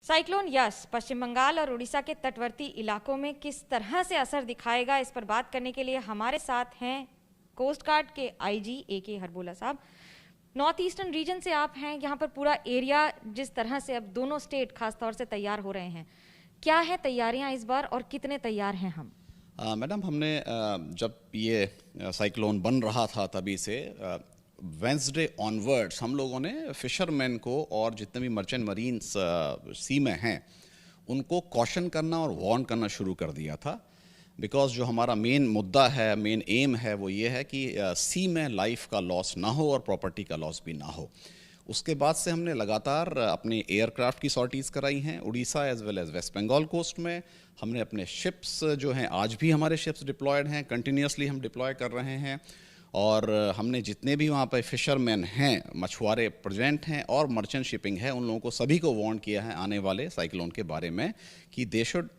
Cyclone yes पश्चिम बंगाल और उड़ीसा के तटवर्ती इलाकों में किस तरह से असर दिखाएगा, इस पर बात करने के लिए हमारे साथ हैं कोस्ट गार्ड के आईजी AK हरबोला साहब। नॉर्थ ईस्टर्न रीजन से आप हैं, यहाँ पर पूरा एरिया जिस तरह से अब दोनों स्टेट खास तौर से तैयार हो रहे हैं, क्या है तैयारियां इस बार और कितने तैयार हैं हम? मैडम, हमने जब ये साइक्लोन बन रहा था तभी से वेंसडे ऑनवर्ड्स हम लोगों ने फिशरमैन को और जितने भी मर्चेंट मरीन्स सी में हैं उनको कॉशन करना और वार्न करना शुरू कर दिया था। बिकॉज जो हमारा मेन मुद्दा है, मेन एम है, वो ये है कि सी में लाइफ का लॉस ना हो और प्रॉपर्टी का लॉस भी ना हो। उसके बाद से हमने लगातार अपने एयरक्राफ्ट की सॉर्टीज़ कराई हैं Orissa as well as West Bengal coast में। हमने अपने शिप्स जो हैं, आज भी हमारे शिप्स डिप्लॉयड हैं, कंटिन्यूसली हम डिप्लॉय कर रहे हैं। और हमने जितने भी वहाँ पर फिशरमैन हैं, मछुआरे प्रेजेंट हैं और मर्चेंट शिपिंग है, उन लोगों को सभी को वार्न किया है आने वाले साइक्लोन के बारे में कि दे शुड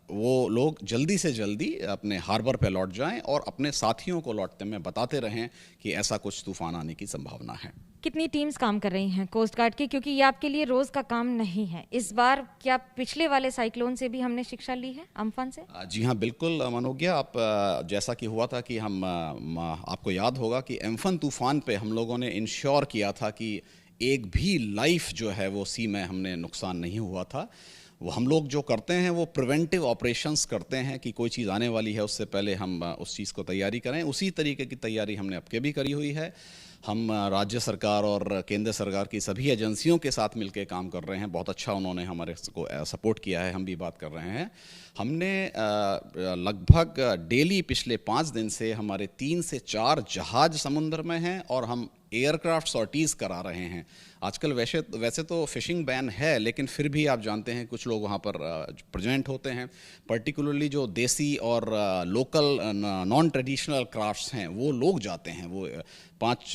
वो लोग जल्दी से जल्दी अपने हार्बर पे लौट जाएं और अपने साथियों को लौटते में बताते रहें कि ऐसा कुछ तूफान आने की संभावना है। कितनी टीम्स काम कर रही हैं कोस्ट गार्ड की, क्योंकि ये आपके लिए रोज का काम नहीं है? इस बार क्या पिछले वाले साइक्लोन से भी हमने शिक्षा ली है, अम्फन से? जी हाँ, बिल्कुल मनोज्ञा। आप जैसा कि हुआ था कि हम आपको याद होगा कि अम्फन तूफान पे हम लोगों ने इंश्योर किया था कि एक भी लाइफ जो है वो सी में हमने नुकसान नहीं हुआ था। वो हम लोग जो करते हैं वो प्रिवेंटिव ऑपरेशंस करते हैं कि कोई चीज़ आने वाली है उससे पहले हम उस चीज़ को तैयारी करें। उसी तरीके की तैयारी हमने अब के भी करी हुई है। हम राज्य सरकार और केंद्र सरकार की सभी एजेंसियों के साथ मिलकर काम कर रहे हैं। बहुत अच्छा उन्होंने हमारे को सपोर्ट किया है, हम भी बात कर रहे हैं। हमने लगभग डेली पिछले 5 दिन से हमारे 3 से 4 जहाज समुद्र में हैं और हम एयरक्राफ्ट सॉर्टीज़ करा रहे हैं। आजकल वैसे तो फिशिंग बैन है, लेकिन फिर भी आप जानते हैं कुछ लोग वहाँ पर प्रेजेंट होते हैं। पर्टिकुलरली जो देसी और लोकल नॉन ट्रेडिशनल क्राफ्ट्स हैं वो लोग जाते हैं, वो 5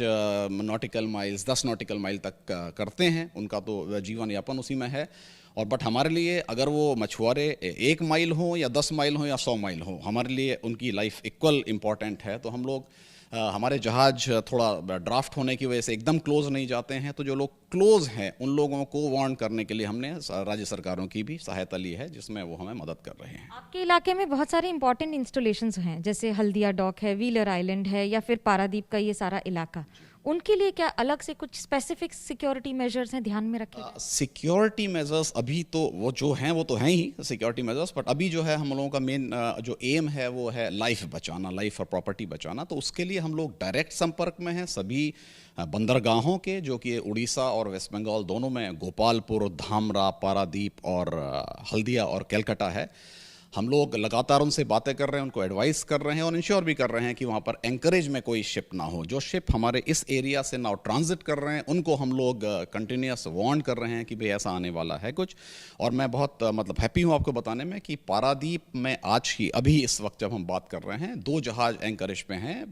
नॉटिकल माइल्स 10 नॉटिकल माइल तक करते हैं, उनका तो जीवन यापन उसी में है। और बट हमारे लिए अगर वो मछुआरे 1 माइल हो या 10 माइल हो या 100 माइल हो, हमारे लिए उनकी लाइफ इक्वल इम्पॉर्टेंट है। तो हम लोग हमारे जहाज थोड़ा ड्राफ्ट होने की वजह से एकदम क्लोज नहीं जाते हैं, तो जो लोग क्लोज हैं उन लोगों को वार्न करने के लिए हमने राज्य सरकारों की भी सहायता ली है, जिसमें वो हमें मदद कर रहे हैं। आपके इलाके में बहुत सारे इंपॉर्टेंट इंस्टॉलेशंस हैं, जैसे हल्दिया डॉक है, व्हीलर आइलैंड है, या फिर पारादीप का ये सारा इलाका। उनके लिए क्या अलग से कुछ स्पेसिफिक सिक्योरिटी मेजर्स हैं ध्यान में रखे? सिक्योरिटी मेजर्स अभी तो वो जो हैं वो तो हैं ही सिक्योरिटी मेजर्स, बट अभी जो है हम लोगों का मेन जो एम है वो है लाइफ बचाना, लाइफ और प्रॉपर्टी बचाना। तो उसके लिए हम लोग डायरेक्ट संपर्क में हैं सभी बंदरगाहों के, जो कि उड़ीसा और वेस्ट बंगाल दोनों में गोपालपुर, धामरा, पारादीप और हल्दिया और कैलकाटा है। हम लोग लगातार उनसे बातें कर रहे हैं, उनको एडवाइस कर रहे हैं और इंश्योर भी कर रहे हैं कि वहाँ पर एंकरेज में कोई शिप ना हो। जो शिप हमारे इस एरिया से नाउ ट्रांजिट कर रहे हैं उनको हम लोग कंटिन्यूस वार्न कर रहे हैं कि भाई ऐसा आने वाला है कुछ। और मैं बहुत मतलब हैप्पी हूँ आपको बताने में कि पारादीप में आज ही अभी इस वक्त जब हम बात कर रहे हैं 2 जहाज एंकरेज पे हैं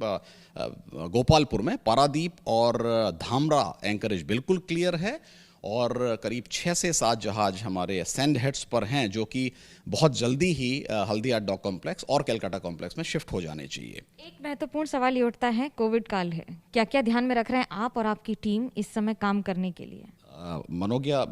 गोपालपुर में। पारादीप और धामरा एंकरेज बिल्कुल क्लियर है और करीब 6 से 7 जहाज हमारे सैंड हेड्स पर हैं, जो कि बहुत जल्दी ही हल्दिया डॉक कॉम्प्लेक्स और कैलकाटा कॉम्प्लेक्स में शिफ्ट हो जाने चाहिए। एक महत्वपूर्ण सवाल ये उठता है, कोविड काल है, क्या क्या ध्यान में रख रहे हैं आप और आपकी टीम इस समय काम करने के लिए? मनोज्ञा,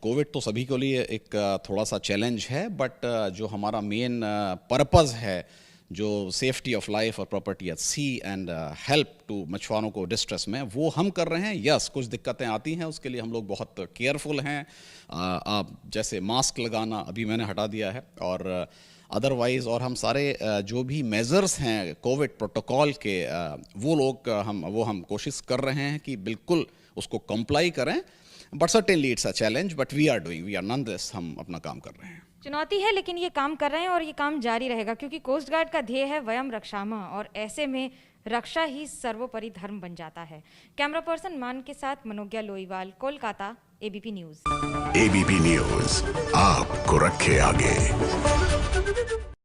कोविड तो सभी के लिए एक थोड़ा सा चैलेंज है, बट जो हमारा मेन पर्पज़ है, जो सेफ्टी ऑफ लाइफ और property at sea and help to मछुआरों को डिस्ट्रेस में, वो हम कर रहे हैं। यस, कुछ दिक्कतें आती हैं, उसके लिए हम लोग बहुत केयरफुल हैं। जैसे मास्क लगाना अभी मैंने हटा दिया है, और अदरवाइज़ और हम सारे जो भी मेजर्स हैं कोविड प्रोटोकॉल के, वो हम कोशिश कर रहे हैं कि बिल्कुल उसको कंप्लाई करें। But certainly it's a challenge, but we are nonetheless, हम अपना काम कर रहे हैं। चुनौती है, लेकिन ये काम कर रहे हैं और ये काम जारी रहेगा, क्योंकि कोस्ट गार्ड का ध्येय है वयम रक्षामः, और ऐसे में रक्षा ही सर्वोपरि धर्म बन जाता है। कैमरा पर्सन मान के साथ Manogya Loiwal, Kolkata, ABP news. ABP news आपको रखे आगे।